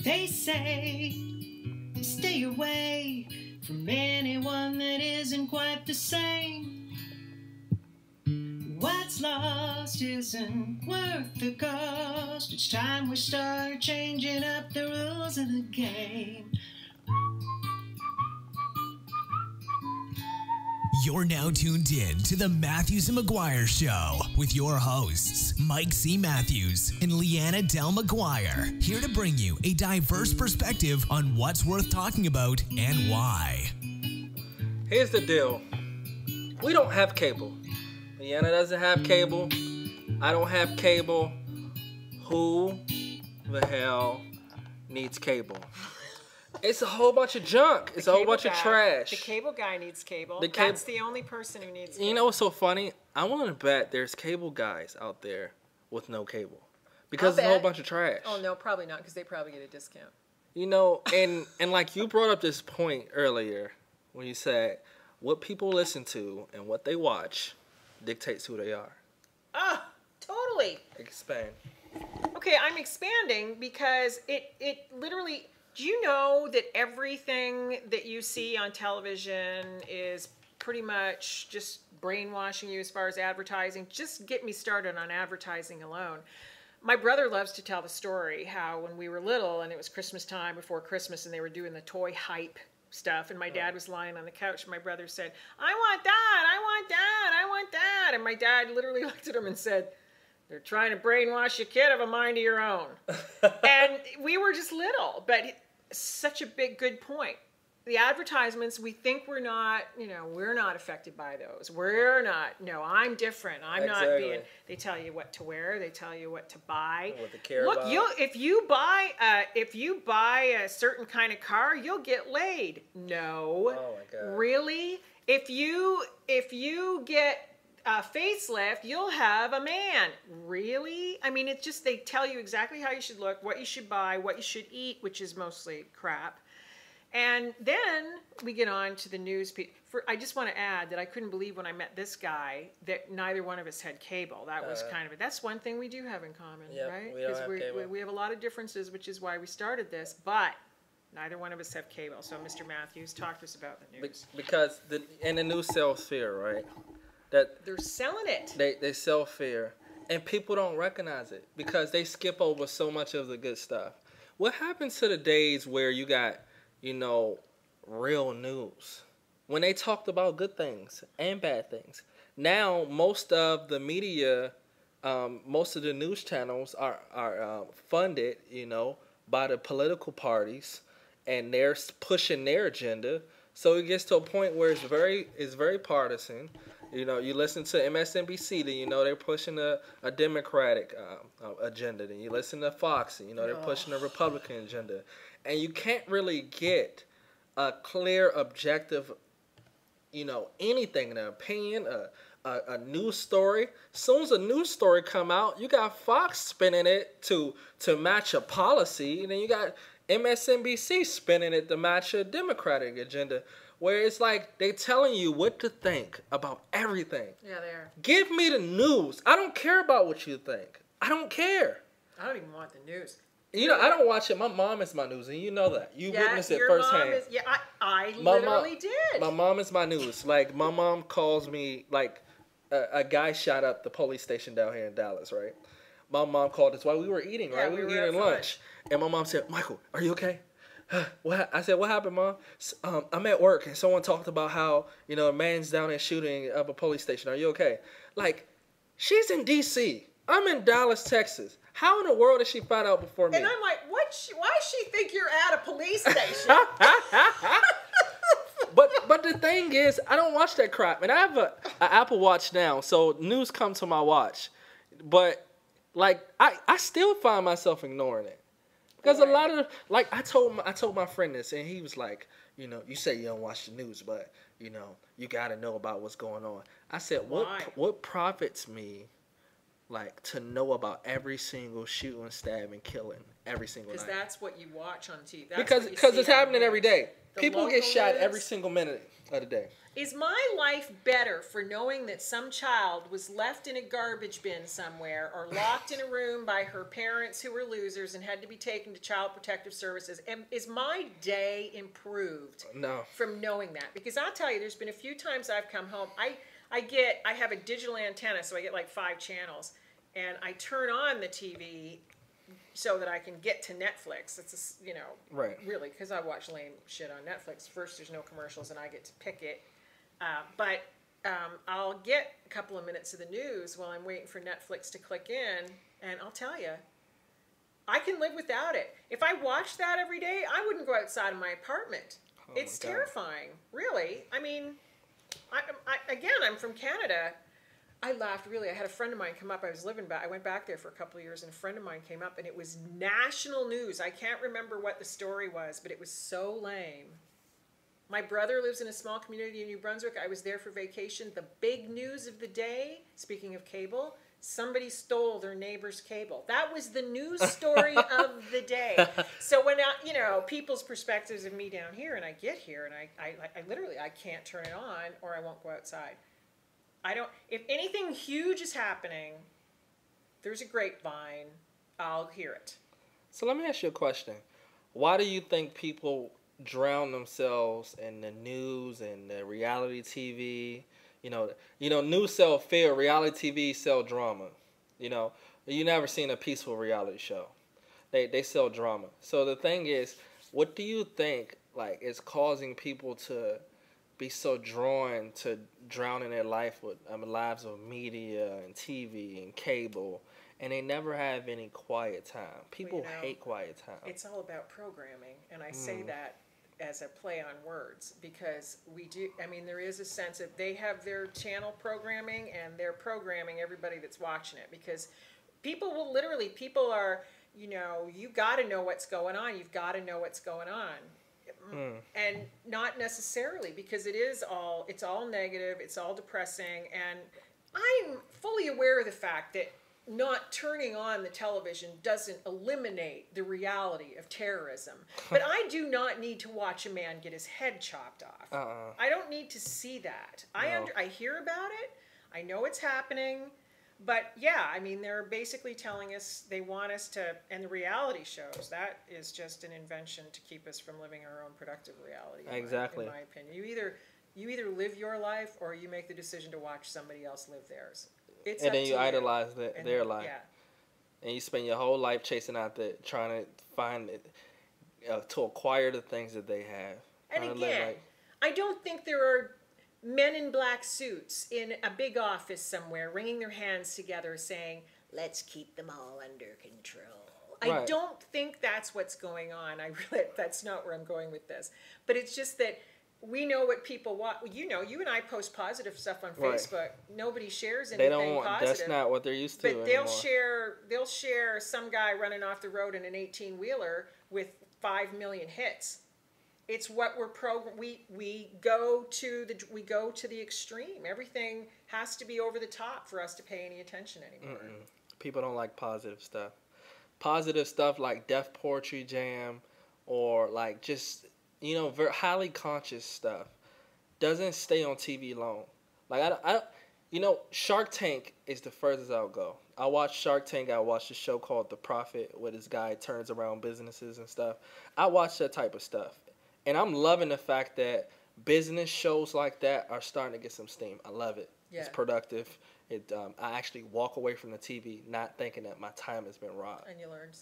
They say stay away from anyone that isn't quite the same. What's lost isn't worth the cost. It's time we start changing up the rules of the game. You're now tuned in to the Matthews and McGuire Show with your hosts, Mike C. Matthews and Leanna Del McGuire, here to bring you a diverse perspective on what's worth talking about and why. Here's the deal. We don't have cable. Leanna doesn't have cable. I don't have cable. Who the hell needs cable? It's a whole bunch of junk. It's a whole bunch of trash. The cable guy needs cable. That's the only person who needs cable. You know what's so funny? I want to bet there's cable guys out there with no cable. Because it's a whole bunch of trash. Oh, no, probably not, because they probably get a discount. You know, and like you brought up this point earlier when you said what people listen to and what they watch dictates who they are. Ah, totally. Expand. Okay, I'm expanding because it literally... Do you know that everything that you see on television is pretty much just brainwashing you as far as advertising? Just get me started on advertising alone. My brother loves to tell the story how when we were little and it was Christmas time before Christmas and they were doing the toy hype stuff and my dad was lying on the couch and my brother said, I want that, I want that, I want that. And my dad literally looked at him and said, they're trying to brainwash you, kid. Have a mind of your own. And we were just little, but such a big, good point. The advertisements, we think we're not affected by those. We're not. No, I'm different. I'm not being. They tell you what to wear. They tell you what to buy. What to care Look, about. if you buy a certain kind of car, you'll get laid. No. Oh my God. Really? If you get a facelift, you'll have a man. Really? I mean, it's just they tell you exactly how you should look, what you should buy, what you should eat, which is mostly crap. And then we get on to the news. I just want to add that I couldn't believe when I met this guy that neither one of us had cable. That was kind of it. That's one thing we do have in common, right? We don't have cable. We have a lot of differences, which is why we started this, but neither one of us have cable. So, Mr. Matthews, talk to us about the news. Because in the news sells fear, right? That they're selling it. They sell fear, and people don't recognize it because they skip over so much of the good stuff. What happens to the days where you got, real news? When they talked about good things and bad things. Now, most of the media, most of the news channels are funded, by the political parties, and they're pushing their agenda. So it gets to a point where it's very partisan. You listen to MSNBC, then they're pushing a Democratic agenda. Then you listen to Fox, and they're pushing a Republican agenda. And you can't really get a clear, objective, anything, an opinion, a news story. As soon as a news story come out, you got Fox spinning it to match a policy, and then you got MSNBC spinning it to match a Democratic agenda. Where it's like they telling you what to think about everything. Yeah, they are. Give me the news. I don't care about what you think. I don't care. I don't even want the news. I don't watch it. My mom is my news, and you know that. You witnessed it firsthand. I literally did. My mom is my news. Like, my mom calls me, like, a guy shot up the police station down here in Dallas, right? My mom called us while we were eating, right? We were eating lunch. And my mom said, Michael, are you okay? I said, what happened, Mom? I'm at work, and someone talked about how, a man's down there shooting up a police station. Are you okay? Like, she's in D.C. I'm in Dallas, Texas. How in the world did she find out before me? And I'm like, why does she think you're at a police station? But the thing is, I don't watch that crap. And I have an Apple Watch now, so news comes to my watch. But, like, I still find myself ignoring it. Because a lot of, like, I told my friend this, and he was like, you say you don't watch the news, but, you got to know about what's going on. I said, what profits me like to know about every single shooting, stabbing, killing every single night. Because that's what you watch on TV. Because it's happening every day. People get shot every single minute of the day. Is my life better for knowing that some child was left in a garbage bin somewhere or locked in a room by her parents who were losers and had to be taken to Child Protective Services? And is my day improved from knowing that? Because I'll tell you, there's been a few times I've come home. I have a digital antenna, so I get like 5 channels, and I turn on the TV so that I can get to Netflix. It's really, because I watch lame shit on Netflix. First, there's no commercials, and I get to pick it. But I'll get a couple of minutes of the news while I'm waiting for Netflix to click in, and I'll tell you, I can live without it. If I watched that every day, I wouldn't go outside of my apartment. It's terrifying, really. I mean, I'm from Canada. I laughed, really. I had a friend of mine come up. I went back there for a couple of years, and a friend of mine came up, and it was national news. I can't remember what the story was, but it was so lame. My brother lives in a small community in New Brunswick. I was there for vacation. The big news of the day, speaking of cable, somebody stole their neighbor's cable. That was the news story of the day. So when people's perspectives of me down here, and I get here, and I literally can't turn it on, or I won't go outside. If anything huge is happening, there's a grapevine, I'll hear it. So let me ask you a question. Why do you think people drown themselves in the news and the reality TV? News sell fear, reality TV sell drama. You never seen a peaceful reality show. They sell drama. So the thing is, what do you think is causing people to be so drawn to drowning their life with lives of media and TV and cable, and they never have any quiet time? People hate quiet time. It's all about programming, and I say that as a play on words, because we do. I mean, there is a sense that they have their channel programming, and they're programming everybody that's watching it, because people are, you got to know what's going on. You've got to know what's going on. And not necessarily, because it's all negative, it's all depressing, and I'm fully aware of the fact that not turning on the television doesn't eliminate the reality of terrorism. But I do not need to watch a man get his head chopped off. I don't need to see that. No. I hear about it, I know it's happening, but yeah, I mean, they're basically telling us they want us to, and the reality shows, that is just an invention to keep us from living our own productive reality. Exactly. In my opinion. You either live your life, or you make the decision to watch somebody else live theirs. And then you idolize their life. Yeah. And you spend your whole life chasing out that, trying to find it, to acquire the things that they have. And again, I don't think there are men in black suits in a big office somewhere wringing their hands together saying, let's keep them all under control. Right. I don't think that's what's going on. That's not where I'm going with this. But it's just that we know what people want. You and I post positive stuff on Facebook. Right. Nobody shares anything positive. That's not what they're used to But they'll share some guy running off the road in an 18-wheeler with 5 million hits. It's what we're we go to the extreme. Everything has to be over the top for us to pay any attention anymore. People don't like positive stuff. Positive stuff like Def Poetry Jam, or just very highly conscious stuff doesn't stay on TV long. Shark Tank is the furthest I'll go. I watched Shark Tank. I watched a show called The Prophet, where this guy turns around businesses and stuff. I watch that type of stuff. And I'm loving the fact that business shows like that are starting to get some steam. I love it. Yeah. It's productive. I actually walk away from the TV not thinking that my time has been robbed. And you learn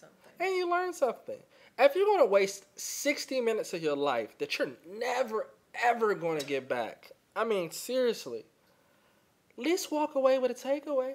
something. If you're going to waste 60 minutes of your life that you're never, ever going to get back, I mean, seriously, at least walk away with a takeaway.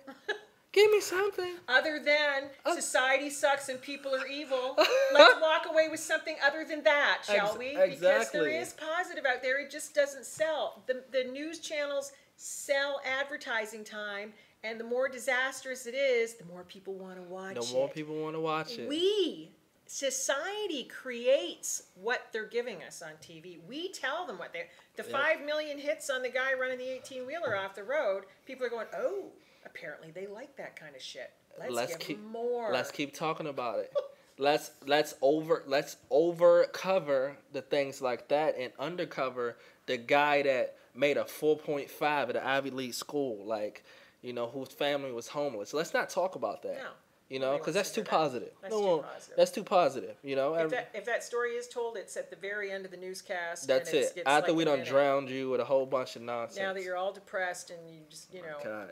Give me something. Other than society sucks and people are evil. Let's walk away with something other than that, shall we? Exactly. Because there is positive out there. It just doesn't sell. The news channels sell advertising time, and the more disastrous it is, the more people want to watch it. The more people want to watch it. Society creates what they're giving us on TV. We tell them what the 5 million hits on the guy running the 18-wheeler off the road, people are going, oh, Apparently, they like that kind of shit. Let's give them more. Let's keep talking about it. let's over cover the things like that and undercover the guy that made a 4.5 at an Ivy League school, like, you know, whose family was homeless. Let's not talk about that. No. You know, because that's too positive. That's too positive. That's too positive. You know, if that story is told, it's at the very end of the newscast. That's and it. It's After like we done drowned you with a whole bunch of nonsense. Now that you're all depressed and you just,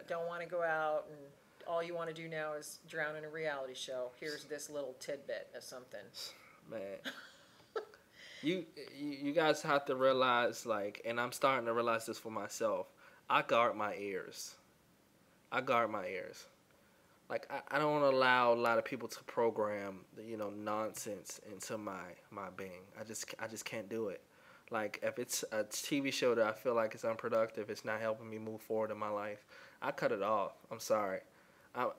don't want to go out, and all you want to do now is drown in a reality show. Here's this little tidbit of something. Man, you guys have to realize, like, and I'm starting to realize this for myself. I guard my ears. Like, I don't allow a lot of people to program, nonsense into my being. I just can't do it. Like, if it's a TV show that I feel like it's unproductive, it's not helping me move forward in my life, I cut it off. I'm sorry.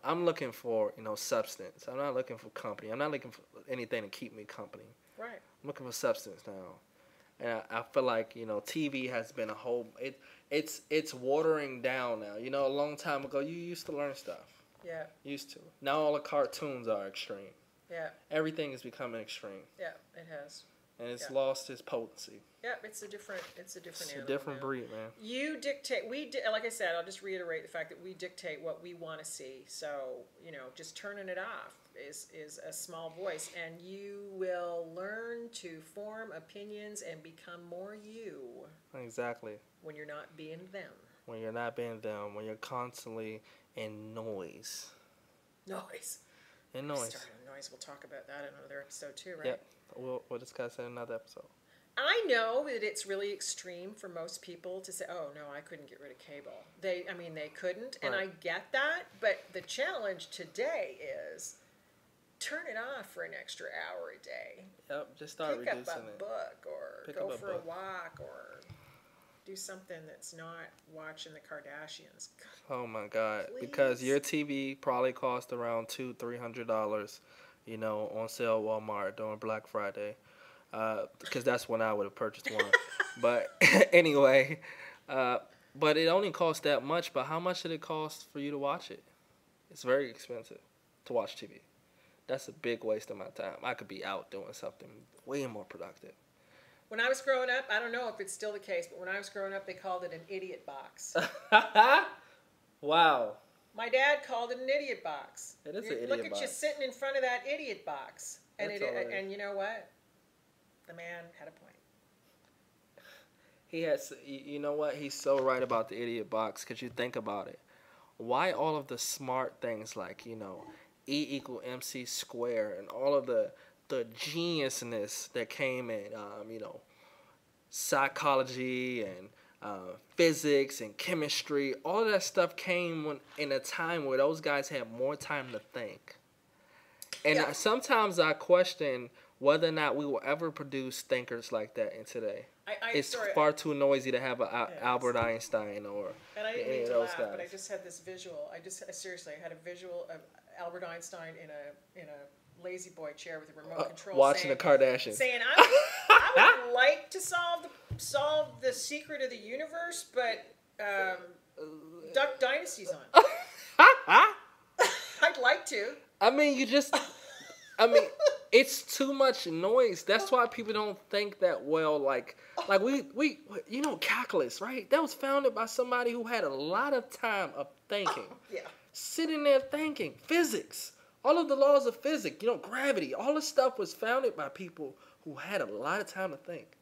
I'm looking for, substance. I'm not looking for company. I'm not looking for anything to keep me company. Right. I'm looking for substance now. And I feel like, TV has been a whole, it's watering down now. A long time ago, you used to learn stuff. Yeah. Used to. Now all the cartoons are extreme. Yeah. Everything is becoming extreme. Yeah, it has. And it's lost its potency. Yeah, it's a different animal, different now. breed, man. You dictate. Like I said, I'll just reiterate the fact that we dictate what we want to see. So just turning it off is a small voice, and you will learn to form opinions and become more you. Exactly. When you're not being them. When you're not being them. When you're constantly in noise. Noise. In noise. Starting noise. We'll talk about that in another episode too, right? Yep. We'll discuss it in another episode. I know that it's really extreme for most people to say, "Oh no, I couldn't get rid of cable." They couldn't, and I get that. But the challenge today is turn it off for an extra hour a day. Yep. Just start reducing it. Pick up a book, or go for a walk, or do something that's not watching the Kardashians. Oh my God! Please. Because your TV probably cost around $200-$300, on sale at Walmart during Black Friday, because that's when I would have purchased one. But anyway, but it only costs that much. But how much did it cost for you to watch it? It's very expensive to watch TV. That's a big waste of my time. I could be out doing something way more productive. When I was growing up, I don't know if it's still the case, but when I was growing up, they called it an idiot box. Wow. My dad called it an idiot box. It is an idiot box. Look at box. you sitting in front of that idiot box. And and you know what? The man had a point. He has, you know what? He's so right about the idiot box, because you think about it. Why all of the smart things like, E = MC squared and all of the geniusness that came in, psychology and physics and chemistry, all of that stuff came in a time where those guys had more time to think. And sometimes I question whether or not we will ever produce thinkers like that in today. It's far too noisy to have an Albert Einstein or any of those guys. But I just had this visual. I had a visual of Albert Einstein in a lazy boy chair with a remote control, watching the Kardashians, saying, "I would like to solve the secret of the universe, but Duck Dynasty's on. I'd like to." I mean, it's too much noise. That's why people don't think that well. Like we calculus, right? That was founded by somebody who had a lot of time of thinking. Yeah. Sitting there thinking. Physics. All of the laws of physics, gravity, all this stuff was founded by people who had a lot of time to think.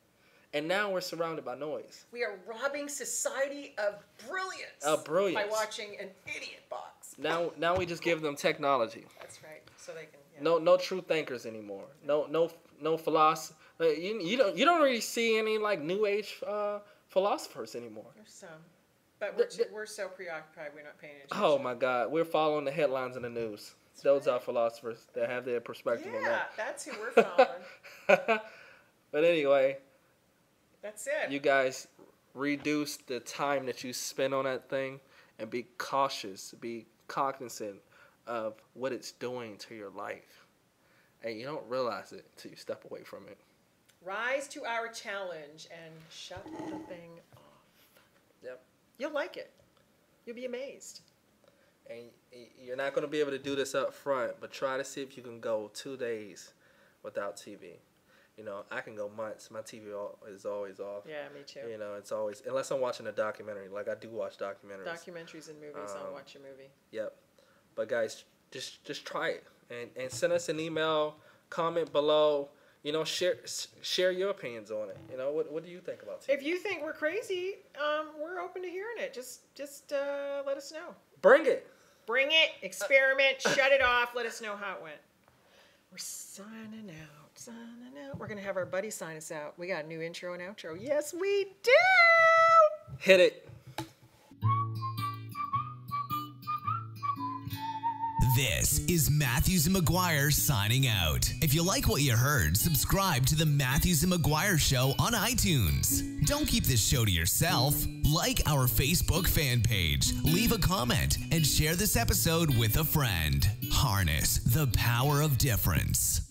And now we're surrounded by noise. We are robbing society of brilliance. By watching an idiot box. Now we just give them technology. That's right. So they can. Yeah. No true thinkers anymore. No philosophy. You don't really see any like new age philosophers anymore. There's some. But we're so preoccupied we're not paying attention. Oh my God, we're following the headlines in the news. Those are philosophers that have their perspective on that. Yeah, that's who we're following. But anyway, that's it. You guys reduce the time that you spend on that thing and be cautious, be cognizant of what it's doing to your life. And you don't realize it until you step away from it. Rise to our challenge and shut the thing off. Yep. You'll like it. You'll be amazed. and you're not going to be able to do this up front, but try to see if you can go 2 days without TV. You know, I can go months. My TV is always off. Yeah, me too. You know, it's always, unless I'm watching a documentary. Like, I do watch documentaries. Documentaries and movies. I'll watch a movie. Yep. But guys, just try it and send us an email, comment below. You know, share your opinions on it. You know, what do you think about TV? If you think we're crazy, we're open to hearing it. Just let us know. Bring it. Bring it. Experiment. Shut it off. Let us know how it went. We're signing out. We're going to have our buddy sign us out. We got a new intro and outro. Yes, we do. Hit it. This is Matthews and McGuire signing out. If you like what you heard, subscribe to the Matthews and McGuire Show on iTunes. Don't keep this show to yourself. Like our Facebook fan page, leave a comment, and share this episode with a friend. Harness the power of difference.